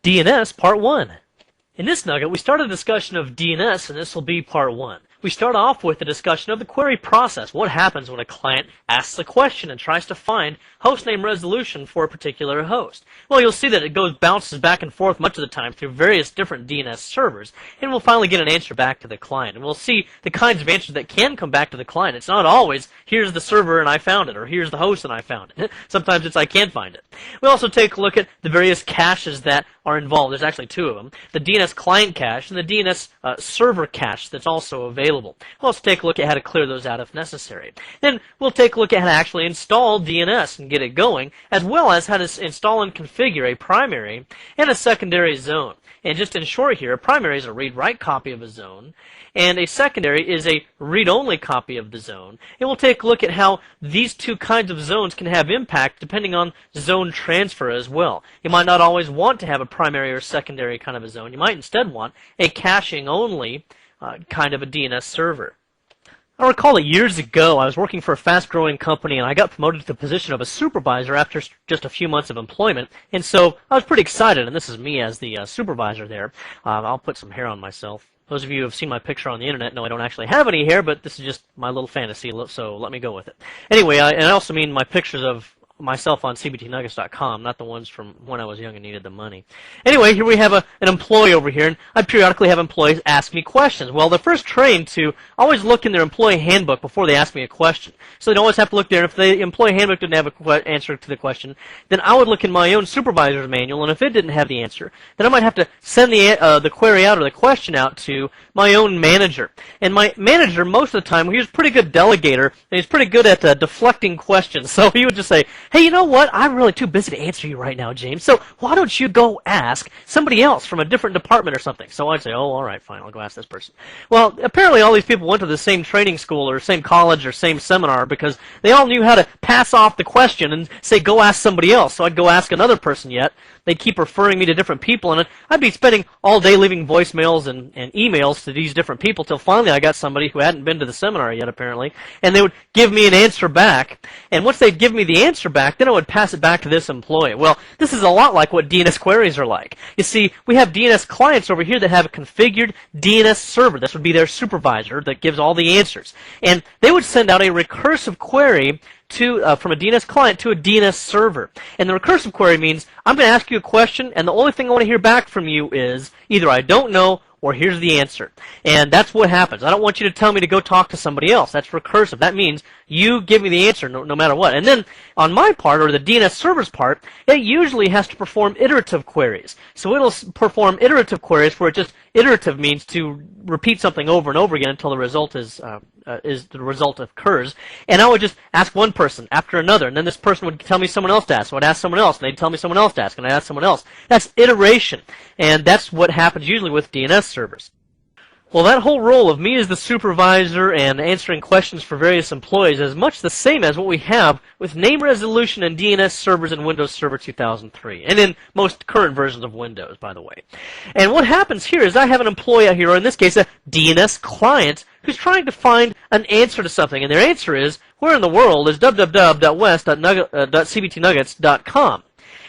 DNS Part 1. In this nugget, we start a discussion of DNS, and this will be Part 1. We start off with a discussion of the query process. What happens when a client asks a question and tries to find hostname resolution for a particular host? Well, you'll see that it bounces back and forth much of the time through various different DNS servers, and we'll finally get an answer back to the client. And we'll see the kinds of answers that can come back to the client. It's not always, here's the server and I found it, or here's the host and I found it. Sometimes it's, I can't find it. We also take a look at the various caches that are involved. There's actually two of them. The DNS client cache and the DNS server cache that's also available. We'll also take a look at how to clear those out if necessary. Then we'll take a look at how to actually install DNS and get it going, as well as how to install and configure a primary and a secondary zone. And just in short here, a primary is a read-write copy of a zone, and a secondary is a read-only copy of the zone. And we'll take a look at how these two kinds of zones can have impact depending on zone transfer as well. You might not always want to have a primary or secondary kind of a zone. You might instead want a caching-only kind of a DNS server. I recall that years ago I was working for a fast-growing company and I got promoted to the position of a supervisor after just a few months of employment, and so I was pretty excited, and this is me as the supervisor there. I'll put some hair on myself. Those of you who have seen my picture on the internet know I don't actually have any hair, but this is just my little fantasy, so let me go with it. Anyway, and I also mean my pictures of myself on cbtnuggets.com, not the ones from when I was young and needed the money. Anyway, here we have an employee over here, and I periodically have employees ask me questions. Well, they're first trained to always look in their employee handbook before they ask me a question. So they always have to look there. If the employee handbook didn't have an answer to the question, then I would look in my own supervisor's manual, and if it didn't have the answer, then I might have to send the query out or the question out to my own manager. And my manager, most of the time, he was a pretty good delegator, and he's pretty good at deflecting questions. So he would just say, hey, you know what? I'm really too busy to answer you right now, James. So why don't you go ask somebody else from a different department or something? So I'd say, oh, all right, fine, I'll go ask this person. Well, apparently all these people went to the same training school or same college or same seminar because they all knew how to pass off the question and say, go ask somebody else. So I'd go ask another person yet. They'd keep referring me to different people, and I'd be spending all day leaving voicemails and emails to these different people till finally I got somebody who hadn't been to the seminar yet, apparently, and they would give me an answer back. And once they'd give me the answer back, then I would pass it back to this employee. Well, this is a lot like what DNS queries are like. You see, we have DNS clients over here that have a configured DNS server. This would be their supervisor that gives all the answers. And they would send out a recursive query from a DNS client to a DNS server. And the recursive query means I'm going to ask you a question, and the only thing I want to hear back from you is either I don't know or here's the answer. And that's what happens. I don't want you to tell me to go talk to somebody else. That's recursive. That means you give me the answer no matter what. And then on my part, or the DNS server's part, it usually has to perform iterative queries. So it'll perform iterative queries where iterative means to repeat something over and over again until the result the result occurs. And I would just ask one person after another, and then this person would tell me someone else to ask. So I'd ask someone else, and they'd tell me someone else to ask, and I'd ask someone else. That's iteration, and that's what happens usually with DNS servers. Well, that whole role of me as the supervisor and answering questions for various employees is much the same as what we have with name resolution and DNS servers in Windows Server 2003, and in most current versions of Windows, by the way. And what happens here is I have an employee out here, or in this case, a DNS client, who's trying to find an answer to something, and their answer is, where in the world is www.cbtnuggets.com?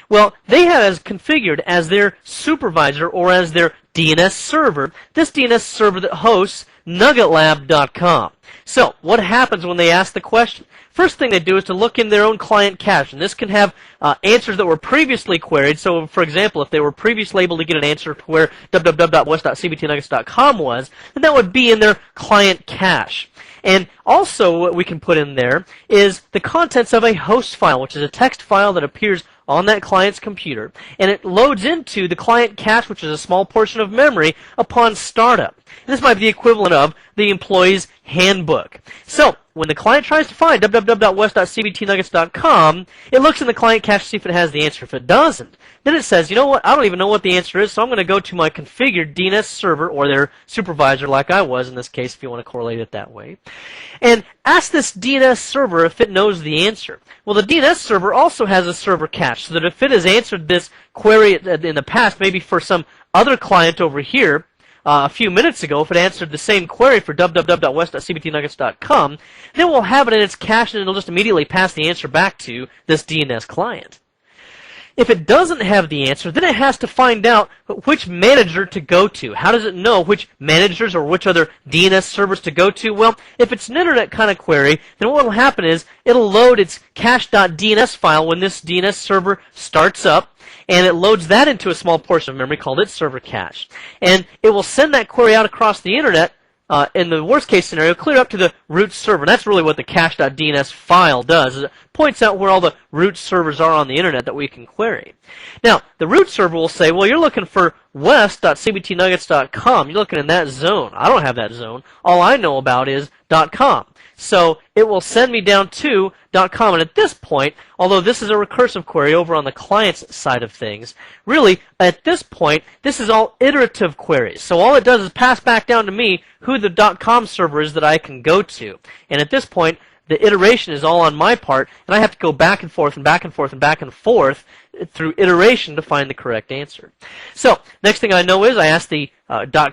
Well, they have as configured as their supervisor or as their DNS server, this DNS server that hosts nuggetlab.com. So, what happens when they ask the question? First thing they do is to look in their own client cache, and this can have answers that were previously queried. So, for example, if they were previously able to get an answer to where www.west.cbtnuggets.com was, then that would be in their client cache. And also what we can put in there is the contents of a host file, which is a text file that appears on that client's computer, and it loads into the client cache, which is a small portion of memory, upon startup. And this might be the equivalent of the employee's handbook. So, when the client tries to find www.west.cbtnuggets.com, it looks in the client cache to see if it has the answer. If it doesn't, then it says, you know what, I don't even know what the answer is, so I'm going to go to my configured DNS server, or their supervisor like I was in this case, if you want to correlate it that way, and ask this DNS server if it knows the answer. Well, the DNS server also has a server cache, so that if it has answered this query in the past, maybe for some other client over here, a few minutes ago, if it answered the same query for www.west.cbtnuggets.com, then we'll have it in its cache, and it'll just immediately pass the answer back to this DNS client. if it doesn't have the answer, then it has to find out which manager to go to. How does it know which managers or which other DNS servers to go to? Well, if it's an internet kind of query, then what will happen is it'll load its cache.dns file when this DNS server starts up, and it loads that into a small portion of memory called its server cache. And it will send that query out across the internet, in the worst case scenario, clear up to the root server. And that's really what the cache.dns file does, is it points out where all the root servers are on the internet that we can query. Now, the root server will say, well, you're looking for west.cbtnuggets.com. You're looking in that zone. I don't have that zone. All I know about is .com. So it will send me down to .com, and at this point, although this is a recursive query over on the client's side of things, really, at this point, this is all iterative queries. So all it does is pass back down to me who the .com server is that I can go to. And at this point, the iteration is all on my part, and I have to go back and forth and back and forth and back and forth through iteration to find the correct answer. So, next thing I know is I ask the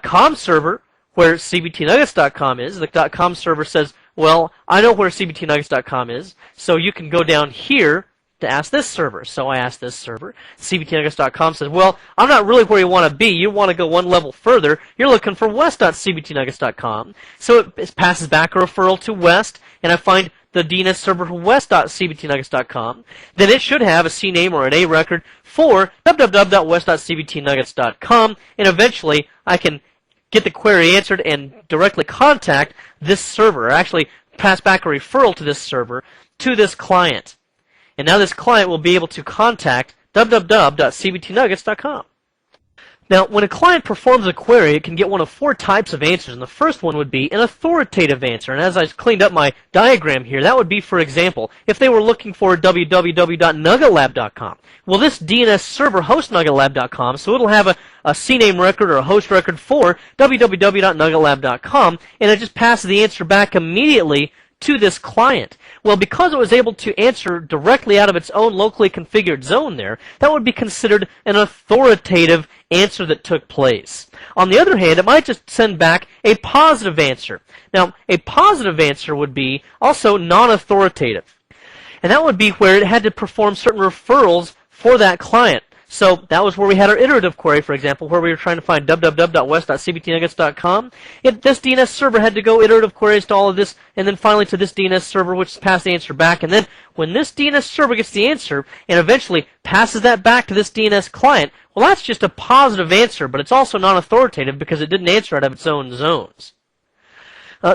.com server where cbtnuggets.com is. The .com server says, well, I know where cbtnuggets.com is, so you can go down here to ask this server. So I ask this server. cbtnuggets.com says, well, I'm not really where you want to be. You want to go one level further. You're looking for west.cbtnuggets.com. So it passes back a referral to west, and I find the DNS server for west.cbtnuggets.com. Then it should have a CNAME or an A record for www.west.cbtnuggets.com, and eventually I can get the query answered and directly contact this server, or actually pass back a referral to this server to this client. And now this client will be able to contact www.cbtnuggets.com. Now, when a client performs a query, it can get one of four types of answers, and the first one would be an authoritative answer. And as I cleaned up my diagram here, that would be, for example, if they were looking for www.nuggetlab.com. Well, this DNS server hosts nuggetlab.com, so it'll have a CNAME record or a host record for www.nuggetlab.com, and it just passes the answer back immediately to this client. Well, because it was able to answer directly out of its own locally configured zone there, that would be considered an authoritative answer that took place. On the other hand, it might just send back a positive answer. Now, a positive answer would be also non-authoritative. And that would be where it had to perform certain referrals for that client. So that was where we had our iterative query, for example, where we were trying to find www.west.cbtnuggets.com. This DNS server had to go iterative queries to all of this, and then finally to this DNS server, which passed the answer back. And then when this DNS server gets the answer and eventually passes that back to this DNS client, well, that's just a positive answer, but it's also non-authoritative because it didn't answer out of its own zones.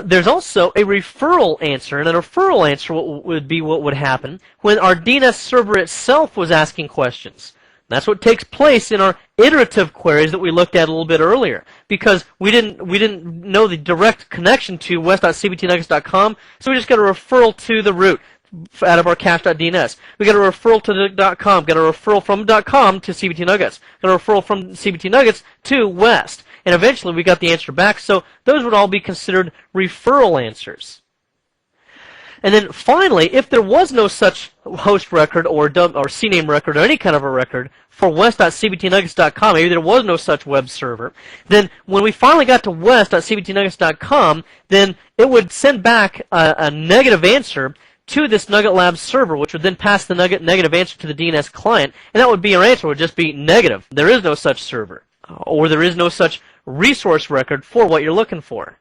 There's also a referral answer, and a referral answer would be what would happen when our DNS server itself was asking questions. That's what takes place in our iterative queries that we looked at a little bit earlier, because we didn't know the direct connection to west.cbtnuggets.com, so we just got a referral to the root out of our cache.dns. We got a referral to the .com, got a referral from .com to cbtnuggets, got a referral from cbtnuggets to west, and eventually we got the answer back. So those would all be considered referral answers. And then finally, if there was no such host record or CNAME record or any kind of a record for west.cbtnuggets.com, maybe there was no such web server, then when we finally got to west.cbtnuggets.com, then it would send back a negative answer to this Nugget Lab server, which would then pass the negative answer to the DNS client, and that would be our answer, would just be negative. There is no such server, or there is no such resource record for what you're looking for.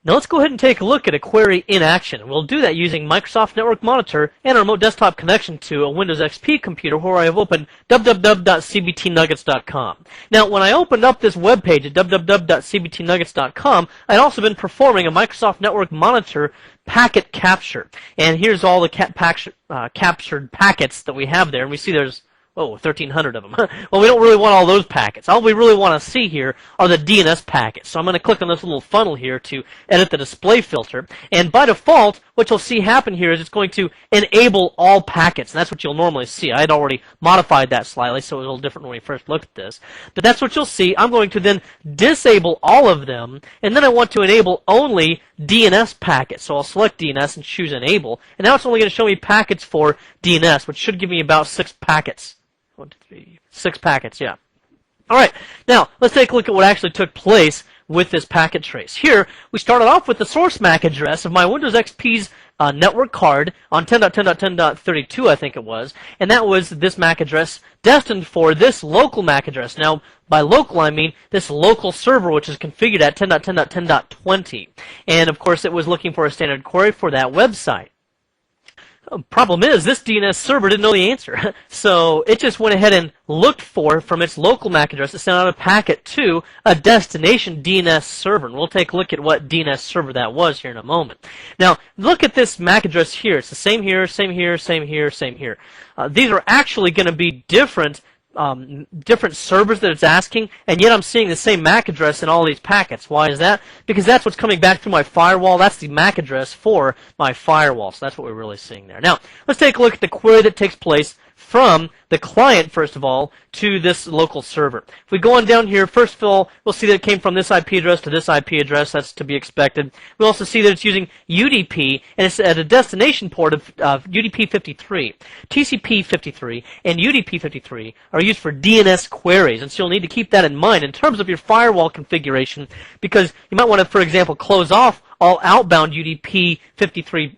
Now let's go ahead and take a look at a query in action. We'll do that using Microsoft Network Monitor and a remote desktop connection to a Windows XP computer where I have opened www.cbtnuggets.com. Now when I opened up this web page at www.cbtnuggets.com, I'd also been performing a Microsoft Network Monitor packet capture. And here's all the captured packets that we have there, and we see there's 1,300 of them. Well, we don't really want all those packets. All we really want to see here are the DNS packets. So I'm going to click on this little funnel here to edit the display filter. And by default, what you'll see happen here is it's going to enable all packets. And that's what you'll normally see. I had already modified that slightly, so it was a little different when we first looked at this. But that's what you'll see. I'm going to then disable all of them, and then I want to enable only DNS packets. So I'll select DNS and choose enable. And now it's only going to show me packets for DNS, which should give me about 6 packets. 1, 2, 3, 6 packets, yeah. All right, now let's take a look at what actually took place with this packet trace. Here, we started off with the source MAC address of my Windows XP's network card on 10.10.10.32, I think it was, and that was this MAC address destined for this local MAC address. Now, by local, I mean this local server, which is configured at 10.10.10.20. And, of course, it was looking for a standard query for that website. Problem is, this DNS server didn't know the answer. So it just went ahead and looked for, from its local MAC address, it sent out a packet to a destination DNS server. And we'll take a look at what DNS server that was here in a moment. Now, look at this MAC address here. It's the same here, same here, same here, same here. These are actually going to be different servers that it's asking, and yet I'm seeing the same MAC address in all these packets. Why is that? Because that's what's coming back through my firewall. That's the MAC address for my firewall. So that's what we're really seeing there. Now, let's take a look at the query that takes place from the client, first of all, to this local server. If we go on down here, first of all, we'll see that it came from this IP address to this IP address. That's to be expected. We also see that it's using UDP, and it's at a destination port of UDP 53. TCP 53 and UDP 53 are used for DNS queries, and so you'll need to keep that in mind in terms of your firewall configuration, because you might want to, for example, close off all outbound UDP 53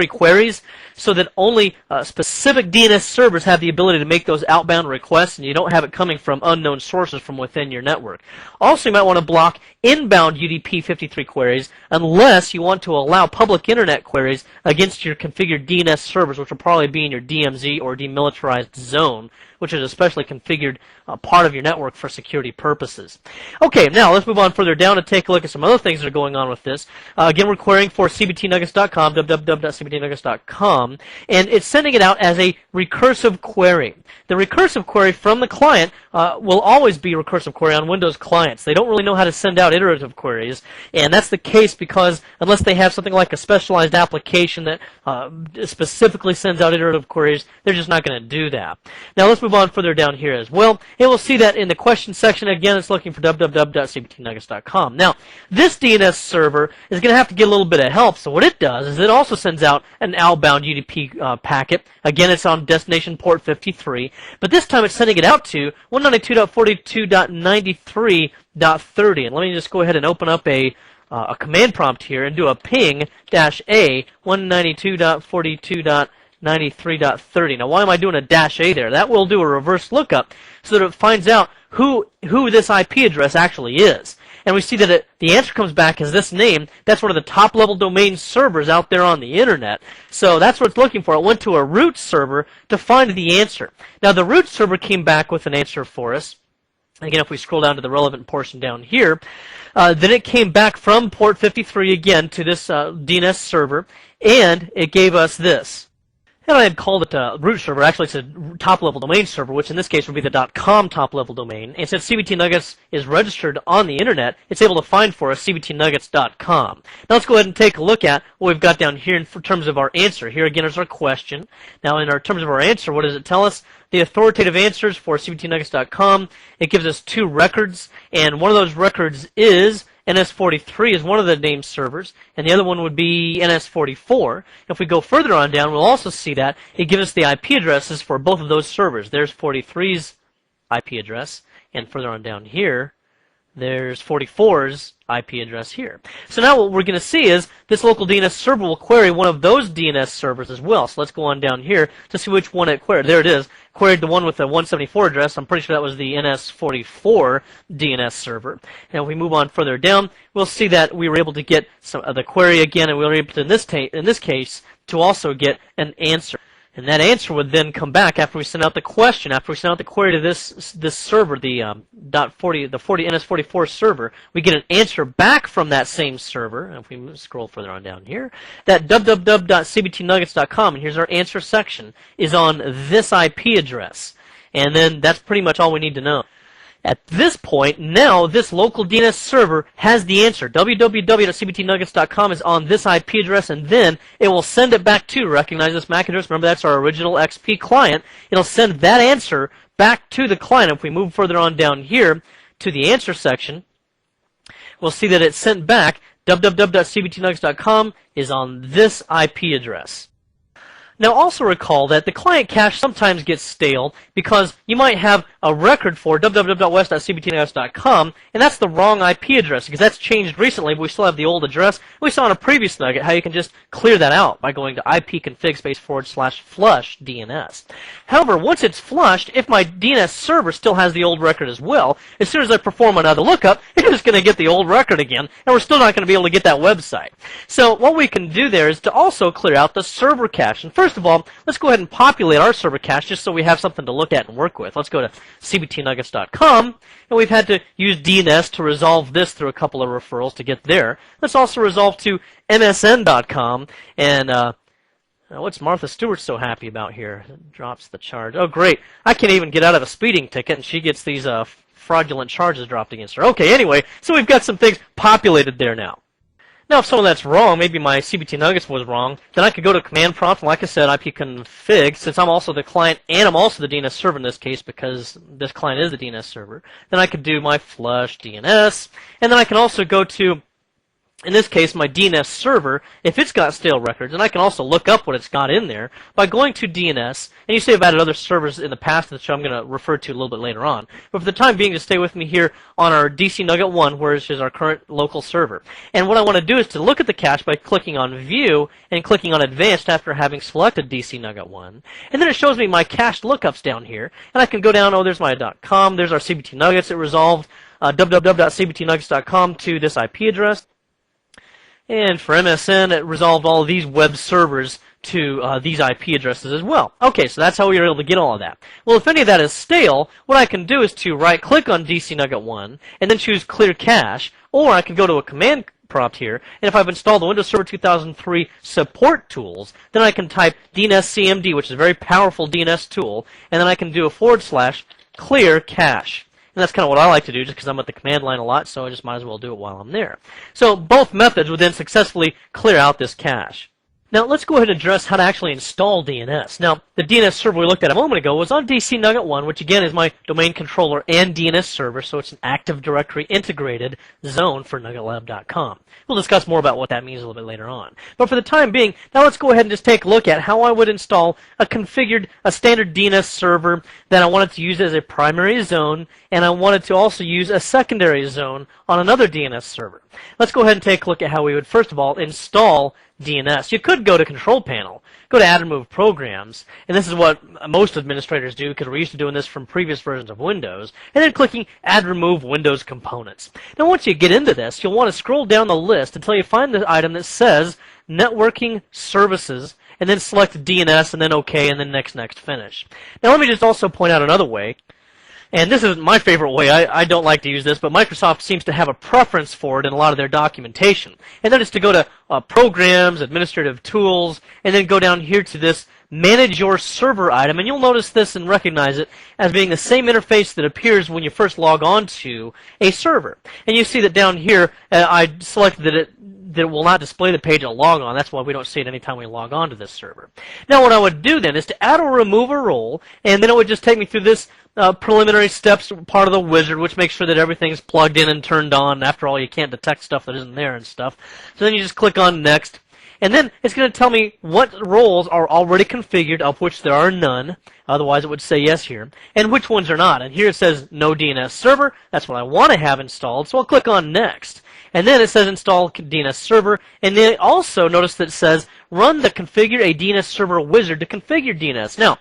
queries so that only specific DNS servers have the ability to make those outbound requests, and you don't have it coming from unknown sources from within your network. Also, you might want to block inbound UDP 53 queries unless you want to allow public internet queries against your configured DNS servers, which will probably be in your DMZ or demilitarized zone, which is a specially configured part of your network for security purposes. Okay, now let's move on further down and take a look at some other things that are going on with this. Again, we're querying for cbtnuggets.com, www.cbtnuggets.com, and it's sending it out as a recursive query. The recursive query from the client will always be a recursive query on Windows clients. They don't really know how to send out iterative queries, and that's the case because unless they have something like a specialized application that specifically sends out iterative queries, they're just not going to do that. Now let's move on further down here as well, and we'll see that in the question section, again, it's looking for www.cbtnuggets.com. Now, this DNS server is going to have to get a little bit of help, so what it does is it also sends out an outbound UDP packet. Again, it's on destination port 53, but this time it's sending it out to 192.42.93.30, and let me just go ahead and open up a command prompt here and do a ping-a 192.42.93.30. Now, why am I doing a -a there? That will do a reverse lookup so that it finds out who this IP address actually is. And we see that the answer comes back as this name. That's one of the top-level domain servers out there on the internet. So that's what it's looking for. It went to a root server to find the answer. Now, the root server came back with an answer for us. Again, if we scroll down to the relevant portion down here, then it came back from port 53 again to this DNS server, and it gave us this. And I had called it a root server. Actually, it's a top-level domain server, which in this case would be the .com top-level domain. And since CBT Nuggets is registered on the internet, it's able to find for us cbtnuggets.com. Now let's go ahead and take a look at what we've got down here in terms of our answer. Here again is our question. Now in terms of our answer, what does it tell us? The authoritative answers for cbtnuggets.com. It gives us 2 records, and one of those records is NS43 is one of the named servers, and the other one would be NS44. If we go further on down, we'll also see that it gives us the IP addresses for both of those servers. There's 43's IP address, and further on down here, there's 44's IP address here. So now what we're going to see is this local DNS server will query one of those DNS servers as well. So let's go on down here to see which one it queried. There it is. Queried the one with the 174 address. I'm pretty sure that was the NS44 DNS server. And if we move on further down, we'll see that we were able to get some of the query again, and we were able to, in this case, to also get an answer. And that answer would then come back after we send out the question, after we send out the query to this server, the NS44 server. We get an answer back from that same server. And if we scroll further on down here, that www.cbtnuggets.com, and here's our answer section, is on this IP address. And then that's pretty much all we need to know. At this point, now this local DNS server has the answer. www.cbtnuggets.com is on this IP address, and then it will send it back to, recognize this MAC address, remember that's our original XP client. It'll send that answer back to the client. If we move further on down here to the answer section, we'll see that it's sent back. www.cbtnuggets.com is on this IP address. Now also recall that the client cache sometimes gets stale because you might have a record for www.west.cbtnuggets.com, and that's the wrong IP address because that's changed recently, but we still have the old address. We saw in a previous nugget how you can just clear that out by going to ipconfig//flush DNS. However, once it's flushed, if my DNS server still has the old record as well, as soon as I perform another lookup, it's just going to get the old record again, and we're still not going to be able to get that website. So what we can do there is to also clear out the server cache. And first of all, let's go ahead and populate our server cache just so we have something to look at and work with. Let's go to cbtnuggets.com, and we've had to use DNS to resolve this through a couple of referrals to get there. Let's also resolve to msn.com, and what's Martha Stewart so happy about here? It drops the charge. Oh, great. I can't even get out of a speeding ticket, and she gets these fraudulent charges dropped against her. Okay, anyway, so we've got some things populated there now. Now, if some of that's wrong, maybe my CBT Nuggets was wrong, then I could go to command prompt, and like I said, ipconfig, since I'm also the client and I'm also the DNS server in this case because this client is the DNS server, then I could do my flush DNS, and then I can also go to, in this case, my DNS server, if it's got stale records, and I can also look up what it's got in there by going to DNS, and you see I've added other servers in the past that I'm going to refer to a little bit later on. But for the time being, just stay with me here on our DC Nugget 1, which is our current local server. And what I want to do is to look at the cache by clicking on View and clicking on Advanced after having selected DC Nugget 1. And then it shows me my cached lookups down here, and I can go down, oh, there's my .com, there's our CBT Nuggets, it resolved www.cbtnuggets.com to this IP address. And for MSN, it resolved all of these web servers to these IP addresses as well. Okay, so that's how we were able to get all of that. Well, if any of that is stale, what I can do is to right-click on DC Nugget 1 and then choose Clear Cache, or I can go to a command prompt here, and if I've installed the Windows Server 2003 support tools, then I can type dnscmd, which is a very powerful DNS tool, and then I can do a / clear cache. And that's kind of what I like to do just because I'm at the command line a lot, so I just might as well do it while I'm there. So both methods would then successfully clear out this cache. Now let's go ahead and address how to actually install DNS. Now the DNS server we looked at a moment ago was on DC Nugget 1, which again is my domain controller and DNS server, so it's an Active Directory integrated zone for NuggetLab.com. We'll discuss more about what that means a little bit later on. But for the time being, now let's go ahead and just take a look at how I would install a standard DNS server that I wanted to use as a primary zone, and I wanted to also use a secondary zone on another DNS server. Let's go ahead and take a look at how we would first of all install DNS. You could go to Control Panel, go to Add and Remove Programs, and this is what most administrators do because we're used to doing this from previous versions of Windows, and then clicking Add Remove Windows Components. Now once you get into this, you'll want to scroll down the list until you find the item that says Networking Services, and then select DNS, and then OK, and then Next, Finish. Now let me just also point out another way. And this is my favorite way. I don't like to use this, but Microsoft seems to have a preference for it in a lot of their documentation. And that is to go to Programs, Administrative Tools, and then go down here to this Manage Your Server item. And you'll notice this and recognize it as being the same interface that appears when you first log on to a server. And you see that down here, I selected that it will not display the page I'll log on. That's why we don't see it anytime we log on to this server. Now what I would do then is to add or remove a role, and then it would just take me through this preliminary steps part of the wizard, which makes sure that everything's plugged in and turned on. After all, you can't detect stuff that isn't there and stuff. So then you just click on Next, and then it's going to tell me what roles are already configured, of which there are none. Otherwise, it would say yes here, and which ones are not. And here it says no DNS server. That's what I want to have installed, so I'll click on Next. And then it says install DNS server, and then also notice that it says run the configure a DNS server wizard to configure DNS. Now,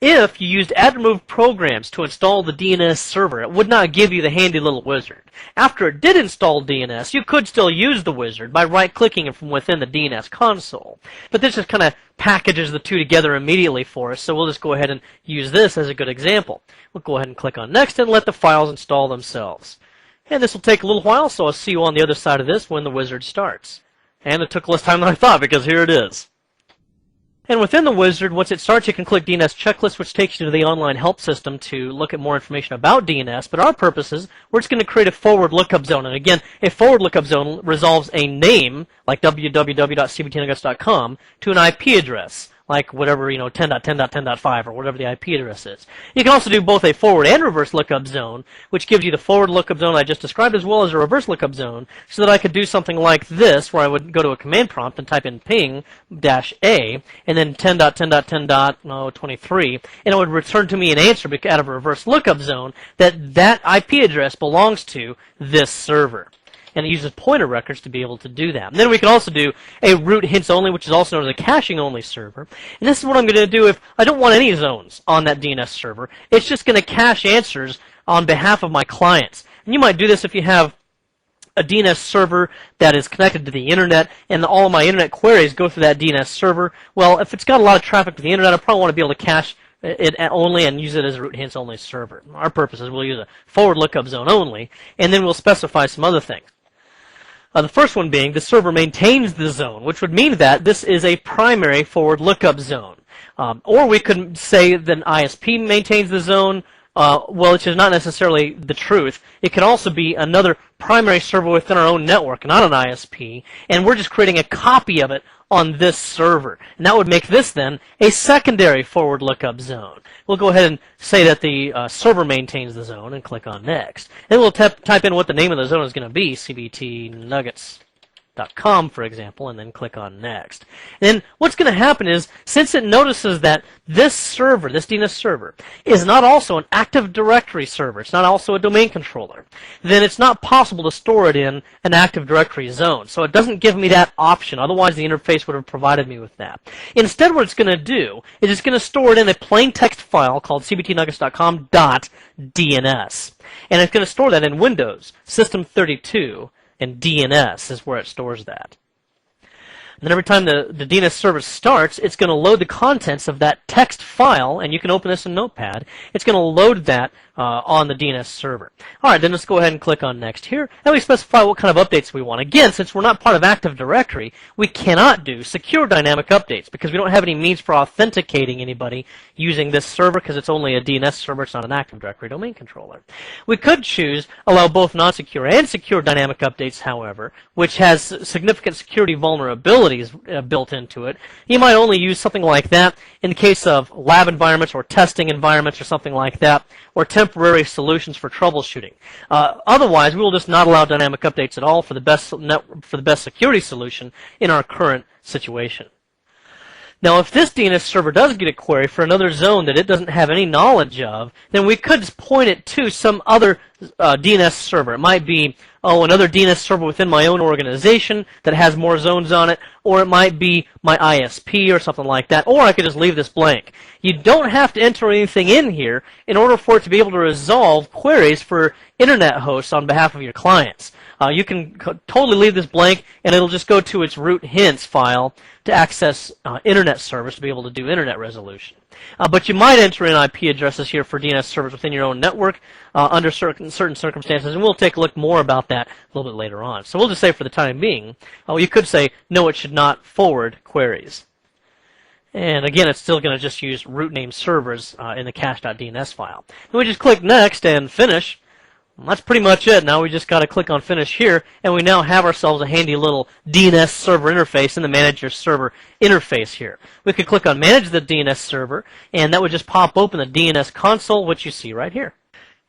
if you used Add Remove Programs to install the DNS server, it would not give you the handy little wizard. After it did install DNS, you could still use the wizard by right-clicking it from within the DNS console. But this just kind of packages the two together immediately for us, so we'll just go ahead and use this as a good example. We'll go ahead and click on Next and let the files install themselves. And this will take a little while, so I'll see you on the other side of this when the wizard starts. And it took less time than I thought, because here it is. And within the wizard, once it starts, you can click DNS Checklist, which takes you to the online help system to look at more information about DNS. But our purposes, we're just going to create a forward lookup zone. And again, a forward lookup zone resolves a name, like www.cbtnuggets.com, to an IP address, like whatever, 10.10.10.5 or whatever the IP address is. You can also do both a forward and reverse lookup zone, which gives you the forward lookup zone I just described as well as a reverse lookup zone, so that I could do something like this, where I would go to a command prompt and type in ping-a, and then 10.10.10.23, and it would return to me an answer out of a reverse lookup zone that IP address belongs to this server. And it uses pointer records to be able to do that. And then we can also do a root hints only, which is also known as a caching only server. And this is what I'm going to do if I don't want any zones on that DNS server. It's just going to cache answers on behalf of my clients. And you might do this if you have a DNS server that is connected to the internet, and all of my internet queries go through that DNS server. Well, if it's got a lot of traffic to the internet, I probably want to be able to cache it only and use it as a root hints only server. Our purpose is we'll use a forward lookup zone only, and then we'll specify some other things. The first one being the server maintains the zone, which would mean that this is a primary forward lookup zone. Or we could say that an ISP maintains the zone, which is not necessarily the truth. It could also be another primary server within our own network, not an ISP, and we're just creating a copy of it on this server. And that would make this then a secondary forward lookup zone. We'll go ahead and say that the server maintains the zone and click on next. Then we'll type in what the name of the zone is going to be, cbtnuggets.com, for example, and then click on next. And then what's going to happen is, since it notices that this server, this DNS server, is not also an Active Directory server, it's not also a domain controller, then it's not possible to store it in an Active Directory zone. So it doesn't give me that option. Otherwise, the interface would have provided me with that. Instead, what it's going to do is it's going to store it in a plain text file called cbtnuggets.com.dns. And it's going to store that in Windows, System32, and DNS is where it stores that. And then every time the DNS server starts, it's going to load the contents of that text file, and you can open this in Notepad. It's going to load that on the DNS server. All right, then let's go ahead and click on Next here, and we specify what kind of updates we want. Again, since we're not part of Active Directory, we cannot do secure dynamic updates because we don't have any means for authenticating anybody using this server because it's only a DNS server, it's not an Active Directory domain controller. We could choose allow both non-secure and secure dynamic updates, however, which has significant security vulnerabilities built into it. You might only use something like that in the case of lab environments or testing environments or something like that, or temporary solutions for troubleshooting. Otherwise, we will just not allow dynamic updates at all for the best security solution in our current situation. Now, if this DNS server does get a query for another zone that it doesn't have any knowledge of, then we could just point it to some other DNS server. It might be, another DNS server within my own organization that has more zones on it, or it might be my ISP or something like that, or I could just leave this blank. You don't have to enter anything in here in order for it to be able to resolve queries for internet hosts on behalf of your clients. You can totally leave this blank, and it'll just go to its root hints file to access internet servers to be able to do internet resolution. But you might enter in IP addresses here for DNS servers within your own network under certain circumstances, and we'll take a look more about that a little bit later on. So we'll just say for the time being, you could say, no, it should not forward queries. And again, it's still going to just use root name servers in the cache.dns file. Then we just click Next and Finish. Well, that's pretty much it. Now we just got to click on Finish here, and we now have ourselves a handy little DNS server interface in the Manage Your Server interface here. We could click on Manage the DNS server, and that would just pop open the DNS console, which you see right here.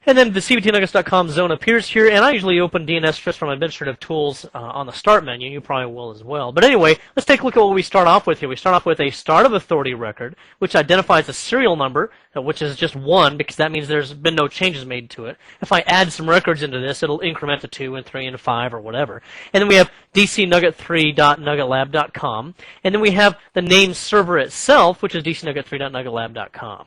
And then the cbtnuggets.com zone appears here, and I usually open DNS just from administrative tools on the Start menu. You probably will as well. But anyway, let's take a look at what we start off with here. We start off with a Start of Authority record, which identifies a serial number, which is just 1, because that means there's been no changes made to it. If I add some records into this, it'll increment to 2 and 3 and 5 or whatever. And then we have dcnugget3.nuggetlab.com. And then we have the name server itself, which is dcnugget3.nuggetlab.com.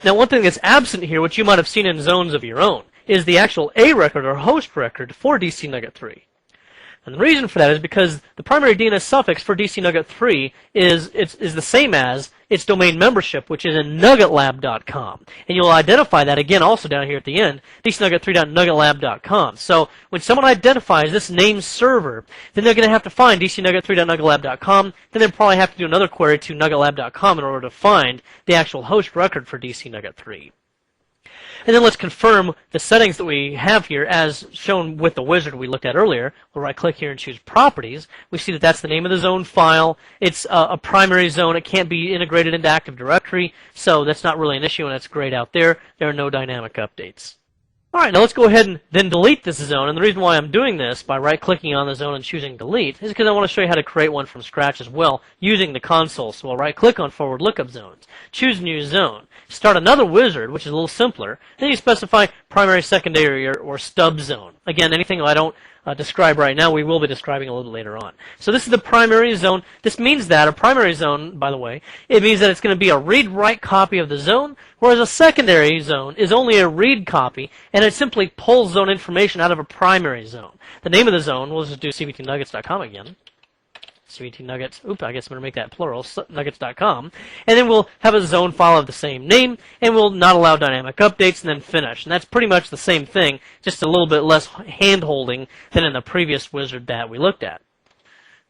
Now, one thing that's absent here, which you might have seen in zones of your own, is the actual A record or host record for DC Nugget 3. And the reason for that is because the primary DNS suffix for DC Nugget 3 is the same as its domain membership, which is in nuggetlab.com. And you'll identify that again also down here at the end, dcnugget3.nuggetlab.com. So when someone identifies this name server, then they're going to have to find dcnugget3.nuggetlab.com. Then they'll probably have to do another query to nuggetlab.com in order to find the actual host record for DC Nugget 3. And then let's confirm the settings that we have here as shown with the wizard we looked at earlier. We'll right-click here and choose Properties. We see that that's the name of the zone file. It's a primary zone. It can't be integrated into Active Directory, so that's not really an issue, and that's great out there. There are no dynamic updates. All right, now let's go ahead and then delete this zone. And the reason why I'm doing this by right-clicking on the zone and choosing Delete is because I want to show you how to create one from scratch as well using the console. So I'll right-click on Forward Lookup Zones, choose New Zone, start another wizard, which is a little simpler. Then you specify primary, secondary, or stub zone. Again, anything I don't describe right now, we will be describing a little bit later on. So this is the primary zone. This means that a primary zone, by the way, it means that it's going to be a read-write copy of the zone, whereas a secondary zone is only a read copy, and it simply pulls zone information out of a primary zone. The name of the zone, we'll just do cbtnuggets.com again. CBT Nuggets, I guess I'm going to make that plural, nuggets.com. And then we'll have a zone file of the same name, and we'll not allow dynamic updates, and then finish. And that's pretty much the same thing, just a little bit less hand-holding than in the previous wizard that we looked at.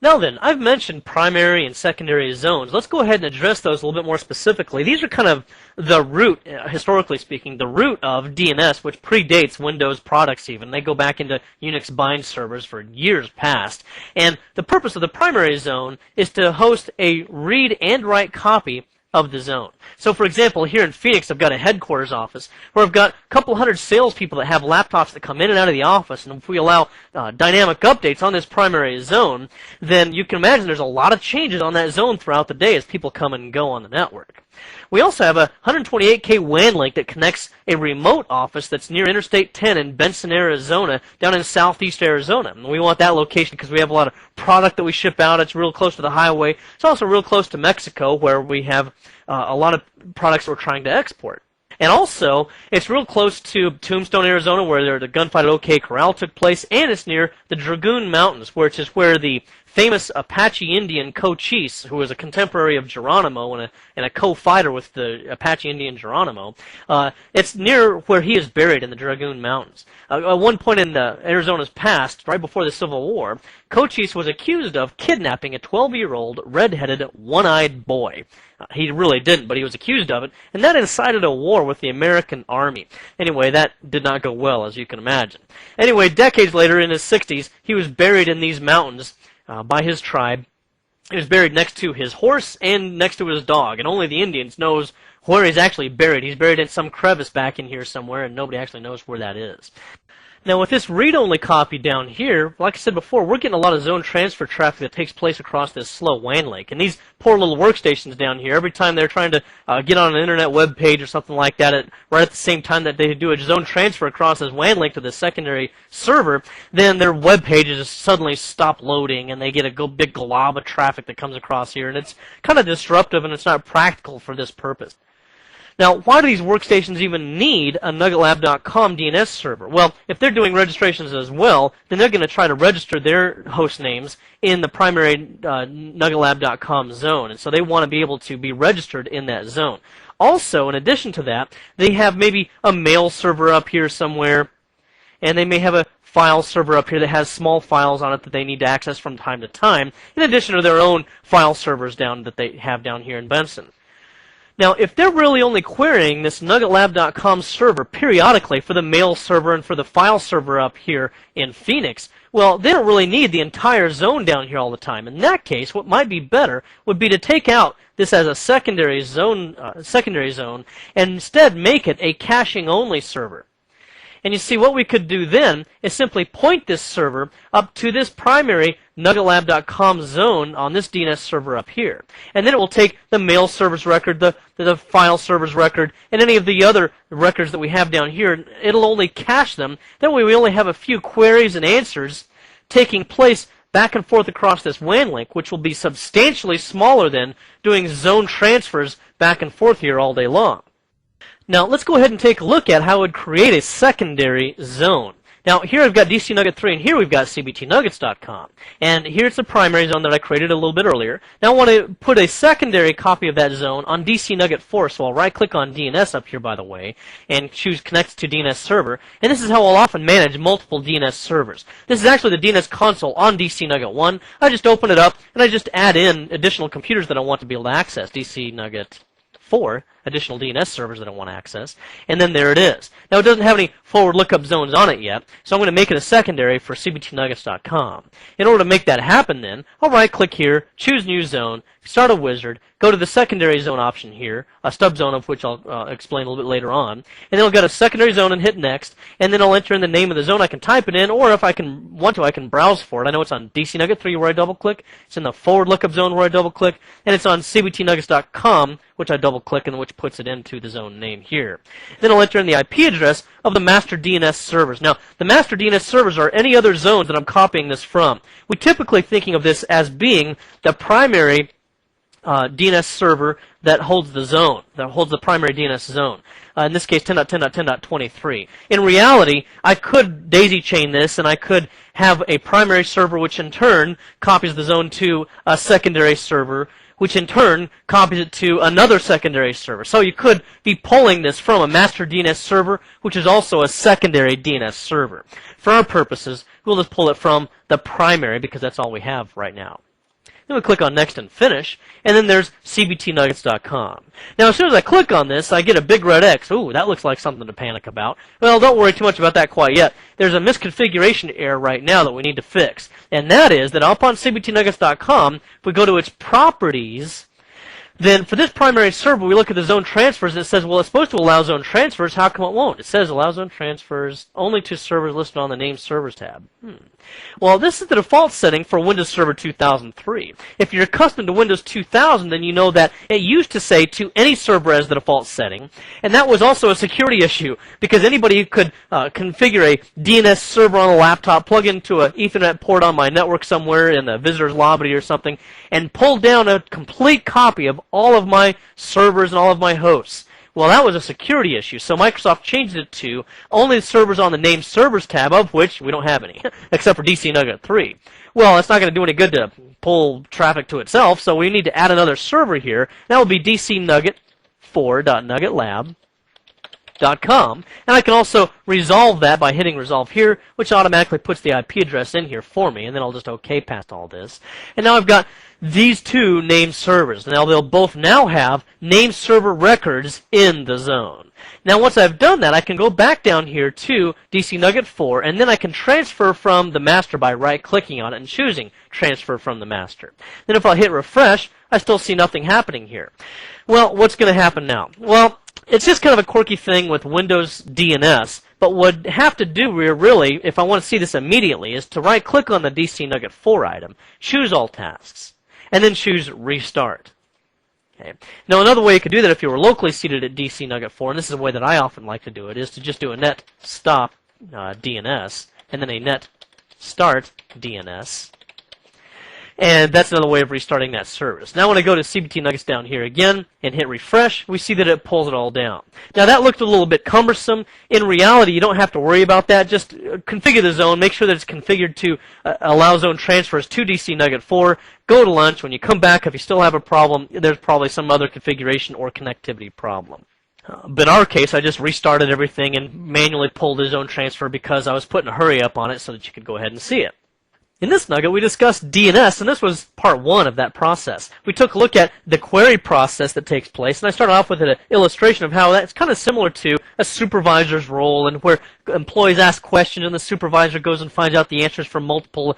Now then, I've mentioned primary and secondary zones. Let's go ahead and address those a little bit more specifically. These are kind of the root, historically speaking, the root of DNS, which predates Windows products even. They go back into Unix bind servers for years past. And the purpose of the primary zone is to host a read and write copy of the zone. So for example, here in Phoenix, I've got a headquarters office where I've got a couple hundred salespeople that have laptops that come in and out of the office, and if we allow dynamic updates on this primary zone, then you can imagine there's a lot of changes on that zone throughout the day as people come and go on the network. We also have a 128K WAN link that connects a remote office that's near Interstate 10 in Benson, Arizona, down in southeast Arizona. And we want that location because we have a lot of product that we ship out. It's real close to the highway. It's also real close to Mexico, where we have a lot of products we're trying to export. And also, it's real close to Tombstone, Arizona, where the gunfight at OK Corral took place, and it's near the Dragoon Mountains, which is where the famous Apache Indian Cochise, who was a contemporary of Geronimo and a co-fighter with the Apache Indian Geronimo, it's near where he is buried in the Dragoon Mountains. At one point in Arizona's past, right before the Civil War, Cochise was accused of kidnapping a 12-year-old, red-headed, one-eyed boy. He really didn't, but he was accused of it, and that incited a war with the American Army. Anyway, that did not go well, as you can imagine. Anyway, decades later, in his 60s, he was buried in these mountains by his tribe. He was buried next to his horse and next to his dog, and only the Indians knows where he's actually buried. He's buried in some crevice back in here somewhere, and nobody actually knows where that is. Now, with this read-only copy down here, like I said before, we're getting a lot of zone transfer traffic that takes place across this slow WAN link. And these poor little workstations down here, every time they're trying to get on an internet web page or something like that, right at the same time that they do a zone transfer across this WAN link to the secondary server, then their web pages suddenly stop loading, and they get a big glob of traffic that comes across here. And it's kind of disruptive, and it's not practical for this purpose. Now, why do these workstations even need a NuggetLab.com DNS server? Well, if they're doing registrations as well, then they're going to try to register their host names in the primary NuggetLab.com zone, and so they want to be able to be registered in that zone. Also, in addition to that, they have maybe a mail server up here somewhere, and they may have a file server up here that has small files on it that they need to access from time to time, in addition to their own file servers that they have down here in Benson. Now, if they're really only querying this NuggetLab.com server periodically for the mail server and for the file server up here in Phoenix, well, they don't really need the entire zone down here all the time. In that case, what might be better would be to take out this as a secondary zone, and instead make it a caching-only server. And you see, what we could do then is simply point this server up to this primary NuggetLab.com zone on this DNS server up here. And then it will take the mail server's record, the file server's record, and any of the other records that we have down here. It'll only cache them. That way we only have a few queries and answers taking place back and forth across this WAN link, which will be substantially smaller than doing zone transfers back and forth here all day long. Now, let's go ahead and take a look at how it would create a secondary zone. Now, here I've got DC Nugget 3, and here we've got cbtnuggets.com. And here's the primary zone that I created a little bit earlier. Now, I want to put a secondary copy of that zone on DC Nugget 4, so I'll right-click on DNS up here, by the way, and choose Connect to DNS Server. And this is how I'll often manage multiple DNS servers. This is actually the DNS console on DC Nugget 1. I just open it up, and I just add in additional computers that I want to be able to access. DC Nugget 4. additional DNS servers that I want to access. And then there it is. Now it doesn't have any forward lookup zones on it yet, so I'm going to make it a secondary for cbtnuggets.com. In order to make that happen then, I'll right click here, choose new zone, start a wizard, go to the secondary zone option here, a stub zone of which I'll explain a little bit later on, and then I'll go to secondary zone and hit next, and then I'll enter in the name of the zone. I can type it in, or if I want to, I can browse for it. I know it's on DC Nugget 3 where I double click, it's in the forward lookup zone where I double click, and it's on cbtnuggets.com, which I double click and which puts it into the zone name here. Then I'll enter in the IP address of the master DNS servers. Now, the master DNS servers are any other zones that I'm copying this from. We typically thinking of this as being the primary DNS server that holds the zone, that holds the primary DNS zone. In this case, 10.10.10.23. In reality, I could daisy chain this, and I could have a primary server which in turn copies the zone to a secondary server, which in turn copies it to another secondary server. So you could be pulling this from a master DNS server, which is also a secondary DNS server. For our purposes, we'll just pull it from the primary because that's all we have right now. Then we click on Next and Finish, and then there's cbtnuggets.com. Now, as soon as I click on this, I get a big red X. Ooh, that looks like something to panic about. Well, don't worry too much about that quite yet. There's a misconfiguration error right now that we need to fix, and that is that up on cbtnuggets.com, if we go to its properties, then for this primary server, we look at the zone transfers, and it says, well, it's supposed to allow zone transfers. How come it won't? It says allow zone transfers only to servers listed on the Name Servers tab. Well, this is the default setting for Windows Server 2003. If you're accustomed to Windows 2000, then you know that it used to say to any server as the default setting, and that was also a security issue because anybody could configure a DNS server on a laptop, plug into an Ethernet port on my network somewhere in the visitor's lobby or something, and pull down a complete copy of all of my servers and all of my hosts. Well, that was a security issue, so Microsoft changed it to only the servers on the Name Servers tab, of which we don't have any, except for DC Nugget 3. Well, it's not going to do any good to pull traffic to itself, so we need to add another server here. That will be dcnugget4.nuggetlab.com, and I can also resolve that by hitting Resolve here, which automatically puts the IP address in here for me, and then I'll just OK past all this. And now I've got these two name servers. Now they'll both now have name server records in the zone. Now once I've done that, I can go back down here to DC Nugget 4, and then I can transfer from the master by right-clicking on it and choosing Transfer from the Master. Then if I hit refresh, I still see nothing happening here. Well, what's going to happen now? Well, it's just kind of a quirky thing with Windows DNS, but what I'd have to do really, if I want to see this immediately, is to right-click on the DC Nugget 4 item, choose All Tasks, and then choose Restart. Okay. Now, another way you could do that if you were locally seated at DC Nugget 4, and this is the way that I often like to do it, is to just do a net stop DNS, and then a net start DNS. And that's another way of restarting that service. Now when I go to CBT Nuggets down here again and hit refresh, we see that it pulls it all down. Now that looked a little bit cumbersome. In reality, you don't have to worry about that. Just configure the zone. Make sure that it's configured to allow zone transfers to DC Nugget 4. Go to lunch. When you come back, if you still have a problem, there's probably some other configuration or connectivity problem. But in our case, I just restarted everything and manually pulled the zone transfer because I was putting a hurry up on it so that you could go ahead and see it. In this nugget, we discussed DNS, and this was part one of that process. We took a look at the query process that takes place, and I started off with an illustration of how that's kind of similar to a supervisor's role, and where employees ask questions, and the supervisor goes and finds out the answers from multiple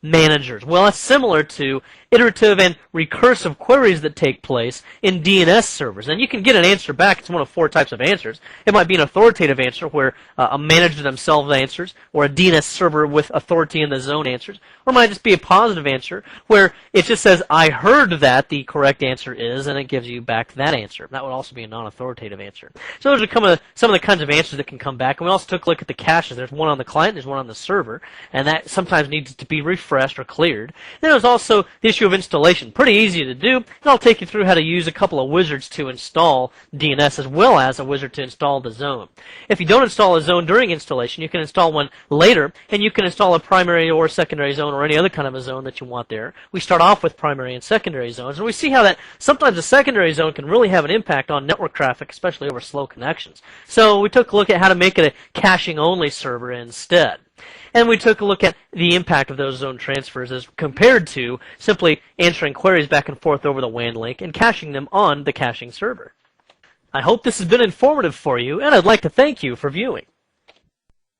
managers. Well, that's similar to iterative and recursive queries that take place in DNS servers. And you can get an answer back. It's one of four types of answers. It might be an authoritative answer where a manager themselves answers, or a DNS server with authority in the zone answers, or it might just be a positive answer where it just says, I heard that the correct answer is, and it gives you back that answer. That would also be a non-authoritative answer. So those are some of the kinds of answers that can come back. And we also took a look at the caches. There's one on the client, there's one on the server, and that sometimes needs to be refreshed or cleared. Then there's also the issue of installation. Pretty easy to do, and I'll take you through how to use a couple of wizards to install DNS as well as a wizard to install the zone. If you don't install a zone during installation, you can install one later, and you can install a primary or secondary zone or any other kind of a zone that you want want there. We start off with primary and secondary zones, and we see how that sometimes the secondary zone can really have an impact on network traffic, especially over slow connections. So we took a look at how to make it a caching-only server instead. And we took a look at the impact of those zone transfers as compared to simply answering queries back and forth over the WAN link and caching them on the caching server. I hope this has been informative for you, and I'd like to thank you for viewing.